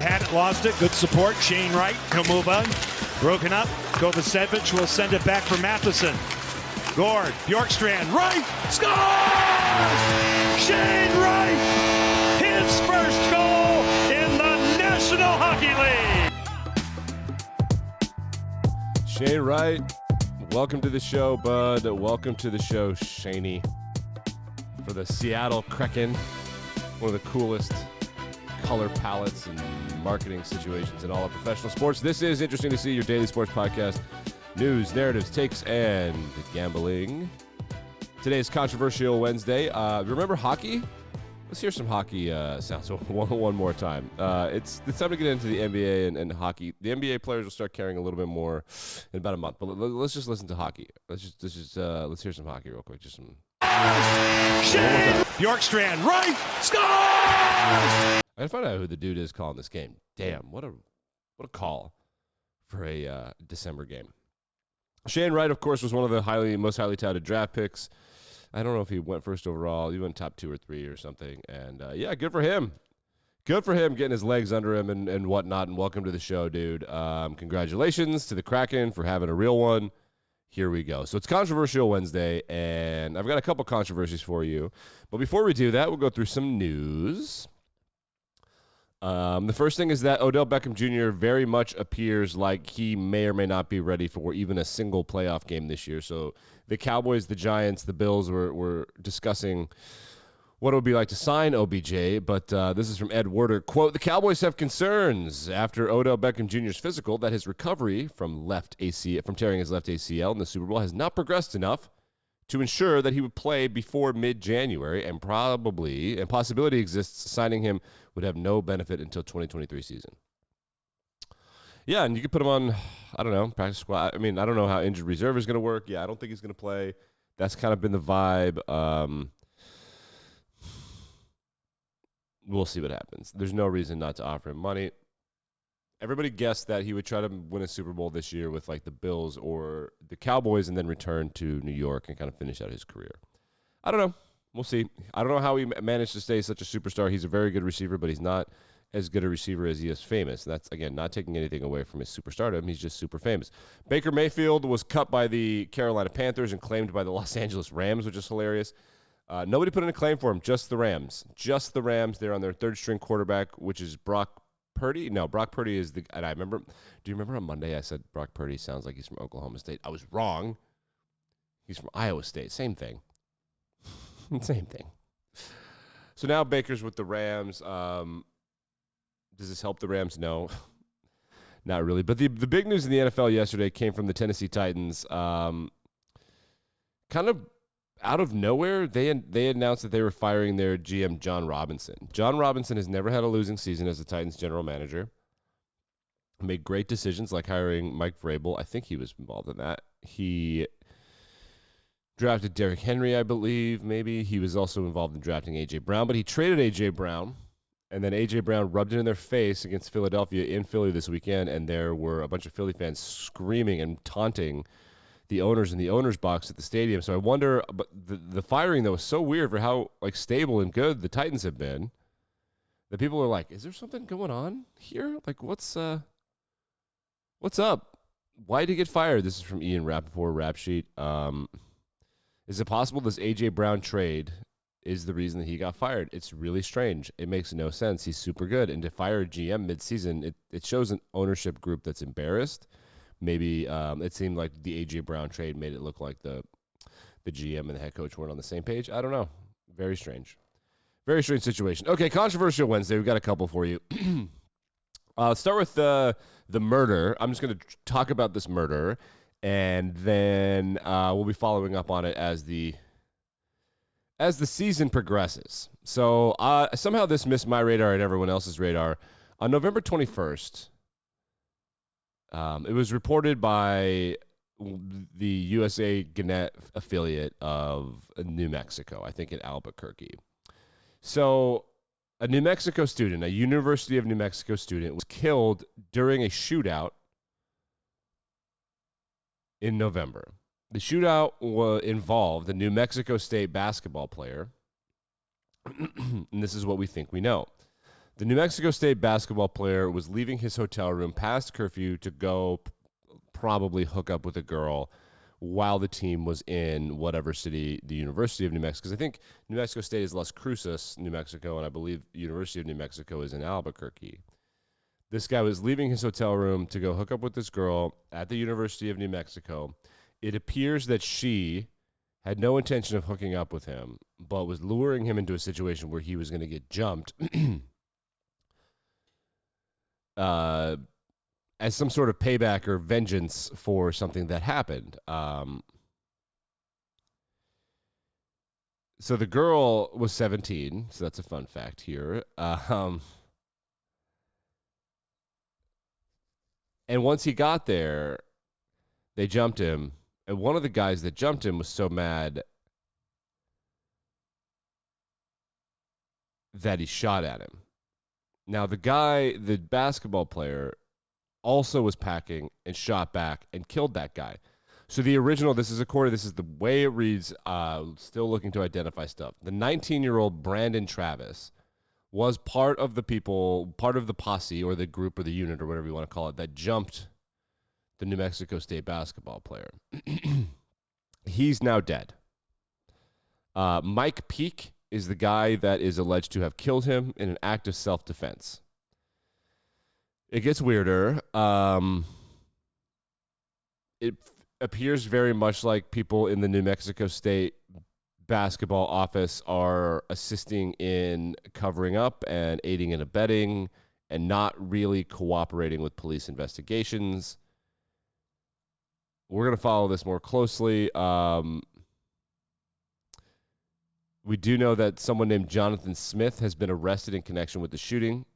Had it, lost it. Good support. Shane Wright. He'll move on. Broken up. Kovacevic will send it back for Matheson. Gord. Bjorkstrand. Right. Scores! Shane Wright. His first goal in the National Hockey League. Shane Wright. Welcome to the show, bud. Welcome to the show, Shaney. For the Seattle Kraken. One of the coolest color palettes and marketing situations in all of professional sports. This is Interesting to See, your daily sports podcast. News, narratives, takes, and gambling. Today is Controversial Wednesday. Remember hockey? Let's hear some hockey sounds one more time. It's time to get into the NBA and hockey. The NBA players will start caring a little bit more in about a month. But let's just listen to hockey. Let's hear some hockey real quick. Just some. Bjorkstrand, right, scores! I gotta find out who the dude is calling this game. Damn, what a call for a December game. Shane Wright, of course, was one of the most highly touted draft picks. I don't know if he went first overall. He went top 2 or 3 or something. And, yeah, good for him. Good for him getting his legs under him and whatnot. And welcome to the show, dude. Congratulations to the Kraken for having a real one. Here we go. So it's Controversial Wednesday, and I've got a couple controversies for you. But before we do that, we'll go through some news. The first thing is that Odell Beckham Jr. very much appears like he may or may not be ready for even a single playoff game this year. So the Cowboys, the Giants, the Bills were discussing what it would be like to sign OBJ, but this is from Ed Werder. Quote, the Cowboys have concerns after Odell Beckham Jr.'s physical that his recovery from tearing his left ACL in the Super Bowl has not progressed enough to ensure that he would play before mid-January, and possibility exists signing him would have no benefit until 2023 season. Yeah, and you could put him on, I don't know, practice squad. I mean, I don't know how injured reserve is going to work. Yeah, I don't think he's going to play. That's kind of been the vibe. We'll see what happens. There's no reason not to offer him money. Everybody guessed that he would try to win a Super Bowl this year with like the Bills or the Cowboys and then return to New York and kind of finish out his career. I don't know. We'll see. I don't know how he managed to stay such a superstar. He's a very good receiver, but he's not as good a receiver as he is famous. And that's, again, not taking anything away from his superstardom. He's just super famous. Baker Mayfield was cut by the Carolina Panthers and claimed by the Los Angeles Rams, which is hilarious. Nobody put in a claim for him, just the Rams. Just the Rams. They're on their third-string quarterback, which is Brock Purdy. No, Brock Purdy is the – and I remember – do you remember on Monday I said Brock Purdy sounds like he's from Oklahoma State? I was wrong. He's from Iowa State. Same thing. Same thing. So now Baker's with the Rams. Does this help the Rams? No. Not really. But the big news in the NFL yesterday came from the Tennessee Titans. Kind of out of nowhere, they announced that they were firing their GM, John Robinson. John Robinson has never had a losing season as the Titans general manager. Made great decisions like hiring Mike Vrabel. I think he was involved in that. He drafted Derrick Henry, I believe, maybe. He was also involved in drafting A.J. Brown, but he traded A.J. Brown, and then A.J. Brown rubbed it in their face against Philadelphia in Philly this weekend, and there were a bunch of Philly fans screaming and taunting the owners in the owner's box at the stadium. So I wonder, but the firing, though, was so weird for how like stable and good the Titans have been, that people are like, is there something going on here? Like, what's up? Why did he get fired? This is from Ian Rappaport, Rap Sheet. Is it possible this A.J. Brown trade is the reason that he got fired? It's really strange. It makes no sense. He's super good. And to fire a GM midseason, it shows an ownership group that's embarrassed. Maybe it seemed like the A.J. Brown trade made it look like the GM and the head coach weren't on the same page. I don't know. Very strange. Very strange situation. Okay, Controversial Wednesday. We've got a couple for you. Let's start with the murder. I'm just going to talk about this murder, and then we'll be following up on it as the season progresses. So somehow this missed my radar and everyone else's radar. On November 21st, it was reported by the USA Gannett affiliate of New Mexico, I think in Albuquerque. So a New Mexico student, a University of New Mexico student, was killed during a shootout in November. The shootout involved a New Mexico State basketball player, and this is what we think we know. The New Mexico State basketball player was leaving his hotel room past curfew to go probably hook up with a girl while the team was in whatever city, the University of New Mexico. Because I think New Mexico State is Las Cruces, New Mexico, and I believe University of New Mexico is in Albuquerque. This guy was leaving his hotel room to go hook up with this girl at the University of New Mexico. It appears that she had no intention of hooking up with him, but was luring him into a situation where he was going to get jumped as some sort of payback or vengeance for something that happened. So the girl was 17, so that's a fun fact here. And once he got there, they jumped him. And one of the guys that jumped him was so mad that he shot at him. Now, the basketball player, also was packing and shot back and killed that guy. So the original, this is the way it reads, still looking to identify stuff. The 19-year-old Brandon Travis was part of the posse or the group or the unit or whatever you want to call it that jumped the New Mexico State basketball player. He's now dead. Mike Peake is the guy that is alleged to have killed him in an act of self-defense. It gets weirder. It appears very much like people in the New Mexico State basketball office are assisting in covering up and aiding and abetting and not really cooperating with police investigations. We're going to follow this more closely. We do know that someone named Jonathan Smith has been arrested in connection with the shooting.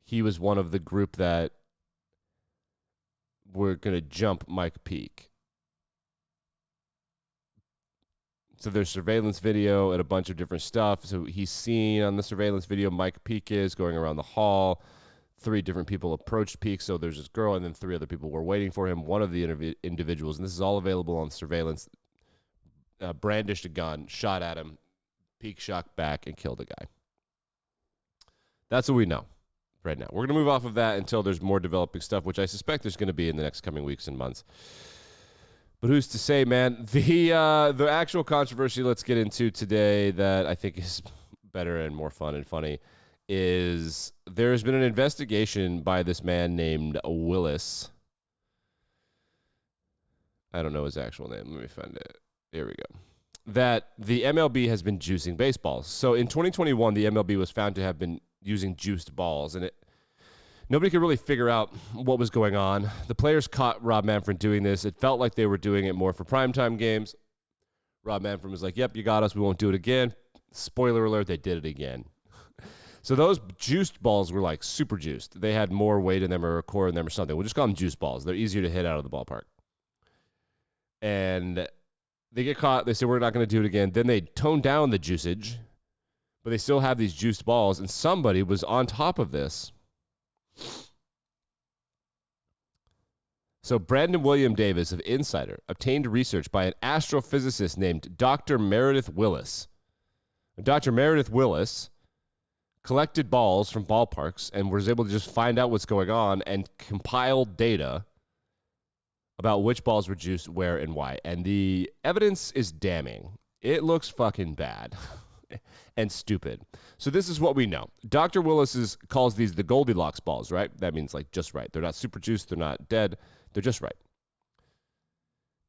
He was one of the group that were going to jump Mike Peake. So there's surveillance video and a bunch of different stuff. So he's seen on the surveillance video, Mike Peake is going around the hall. 3 different people approached Peake. So there's this girl and then 3 other people were waiting for him. One of the individuals, and this is all available on surveillance, brandished a gun, shot at him. Peake shot back and killed the guy. That's what we know right now. We're going to move off of that until there's more developing stuff, which I suspect there's going to be in the next coming weeks and months. But who's to say, man? The actual controversy let's get into today that I think is better and more fun and funny is there's been an investigation by this man named Willis. I don't know his actual name. Let me find it. Here we go. That the MLB has been juicing baseballs. So in 2021, the MLB was found to have been using juiced balls, and nobody could really figure out what was going on. The players caught Rob Manfred doing this. It felt like they were doing it more for primetime games. Rob Manfred was like, yep, you got us. We won't do it again. Spoiler alert, they did it again. So those juiced balls were like super juiced. They had more weight in them or a core in them or something. We'll just call them juice balls. They're easier to hit out of the ballpark. And they get caught. They say, we're not going to do it again. Then they tone down the juicage, but they still have these juiced balls. And somebody was on top of this. So Brandon William Davis of Insider obtained research by an astrophysicist named Dr. Meredith Willis. Dr. Meredith Willis collected balls from ballparks and was able to just find out what's going on and compiled data about which balls were juiced, where, and why. And the evidence is damning. It looks fucking bad and stupid. So this is what we know. Dr. Willis calls these the Goldilocks balls, right? That means like just right. They're not super juiced. They're not dead. They're just right.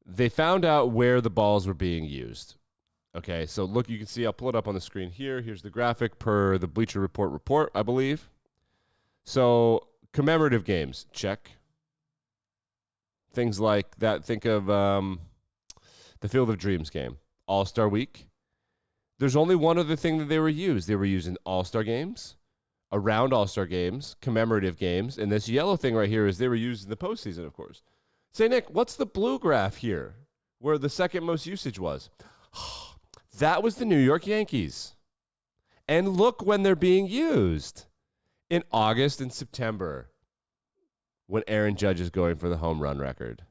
They found out where the balls were being used. Okay, so look, you can see, I'll pull it up on the screen here. Here's the graphic per the Bleacher Report, I believe. So commemorative games, check. Things like that. Think of the Field of Dreams game, All-Star Week. There's only one other thing that they were used. They were used in All-Star games, around All-Star games, commemorative games, and this yellow thing right here is they were used in the postseason, of course. Say, Nick, what's the blue graph here where the second most usage was? That was the New York Yankees. And look when they're being used. In August and September, when Aaron Judge is going for the home run record.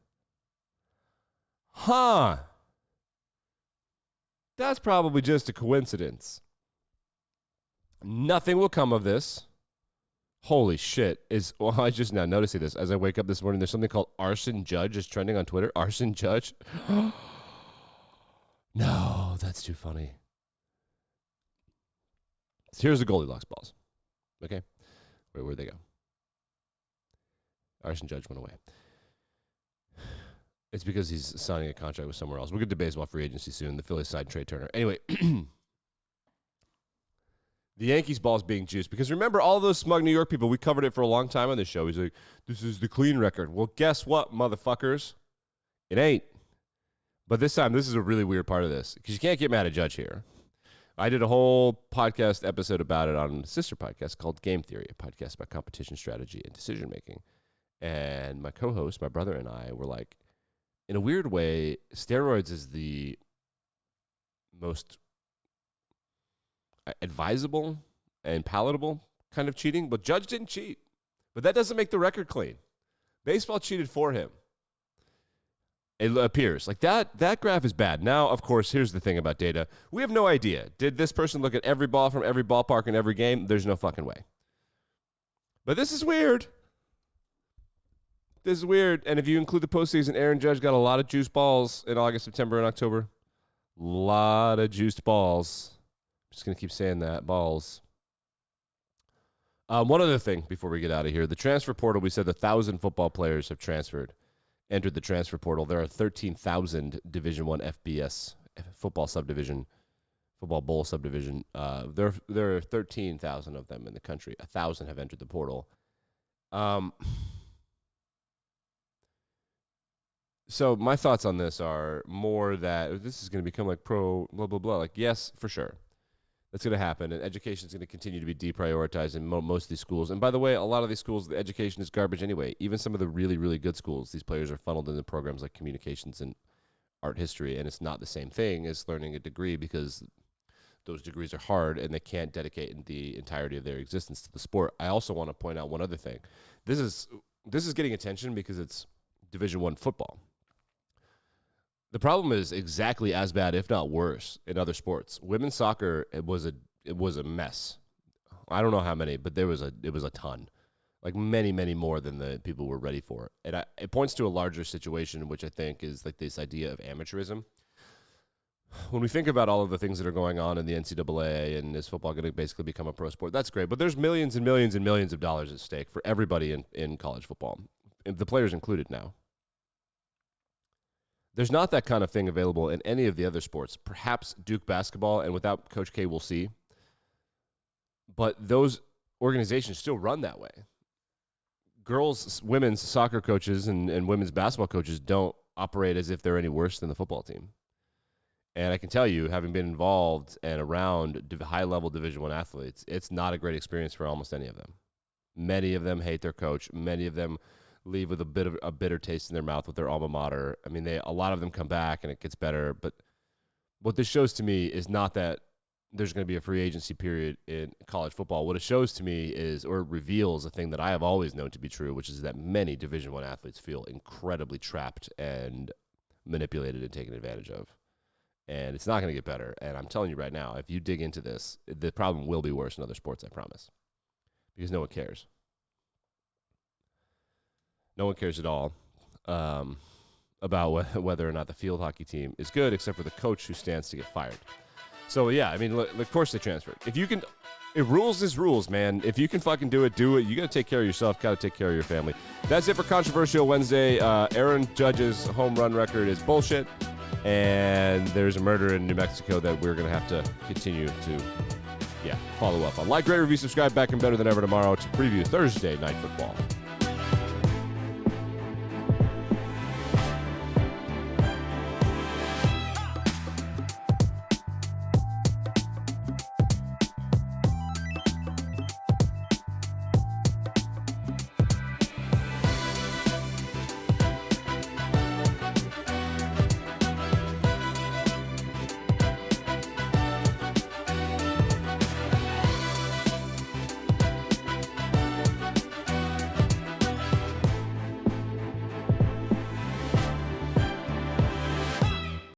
Huh. That's probably just a coincidence. Nothing will come of this. Holy shit. Well, I just now noticing this. As I wake up this morning, there's something called Arson Judge is trending on Twitter. Arson Judge? No, that's too funny. So here's the Goldilocks balls. Okay? Where'd they go? Arson Judge went away. It's because he's signing a contract with somewhere else. We'll get to baseball free agency soon. The Phillies signed Trey Turner. Anyway, the Yankees ball is being juiced. Because remember, all those smug New York people, we covered it for a long time on this show. He's like, this is the clean record. Well, guess what, motherfuckers? It ain't. But this time, this is a really weird part of this. Because you can't get mad at Judge here. I did a whole podcast episode about it on a sister podcast called Game Theory, a podcast about competition strategy and decision making. And my co-host, my brother, and I were like, in a weird way, steroids is the most advisable and palatable kind of cheating. But Judge didn't cheat. But that doesn't make the record clean. Baseball cheated for him. It appears. Like that graph is bad. Now, of course, here's the thing about data. We have no idea. Did this person look at every ball from every ballpark in every game? There's no fucking way. But this is weird. This is weird. And if you include the postseason, Aaron Judge got a lot of juiced balls in August, September, and October. A lot of juiced balls. I'm just going to keep saying that. Balls. One other thing before we get out of here. The transfer portal, we said 1,000 football players have entered the transfer portal. There are 13,000 Division I FBS football subdivision, football bowl subdivision. There are 13,000 of them in the country. 1,000 have entered the portal. So my thoughts on this are more that this is going to become like pro blah, blah, blah. Like, yes, for sure. That's going to happen, and education is going to continue to be deprioritized in most of these schools. And by the way, a lot of these schools, the education is garbage anyway. Even some of the really, really good schools, these players are funneled into programs like communications and art history, and it's not the same thing as learning a degree because those degrees are hard and they can't dedicate the entirety of their existence to the sport. I also want to point out one other thing. This is getting attention because it's Division I football. The problem is exactly as bad, if not worse, in other sports. Women's soccer, it was a mess. I don't know how many, but it was a ton, like many, many more than the people were ready for. And it points to a larger situation, which I think is like this idea of amateurism. When we think about all of the things that are going on in the NCAA and is football going to basically become a pro sport, that's great. But there's millions and millions and millions of dollars at stake for everybody in college football, the players included now. There's not that kind of thing available in any of the other sports. Perhaps Duke basketball, and without Coach K, we'll see. But those organizations still run that way. Women's soccer coaches and women's basketball coaches don't operate as if they're any worse than the football team. And I can tell you, having been involved and around high-level Division I athletes, it's not a great experience for almost any of them. Many of them hate their coach. Many of them leave with a bit of a bitter taste in their mouth with their alma mater. I mean, a lot of them come back and it gets better. But what this shows to me is not that there's going to be a free agency period in college football. What it shows to me is, or reveals a thing that I have always known to be true, which is that many Division I athletes feel incredibly trapped and manipulated and taken advantage of. And it's not going to get better. And I'm telling you right now, if you dig into this, the problem will be worse in other sports, I promise. Because no one cares. No one cares at all about whether or not the field hockey team is good, except for the coach who stands to get fired. So, yeah, I mean, of course they transferred. If rules is rules, man. If you can fucking do it, do it. You got to take care of yourself, got to take care of your family. That's it for Controversial Wednesday. Aaron Judge's home run record is bullshit, and there's a murder in New Mexico that we're going to have to continue to, follow up on. Like, rate, review, subscribe, back and better than ever tomorrow to preview Thursday Night Football.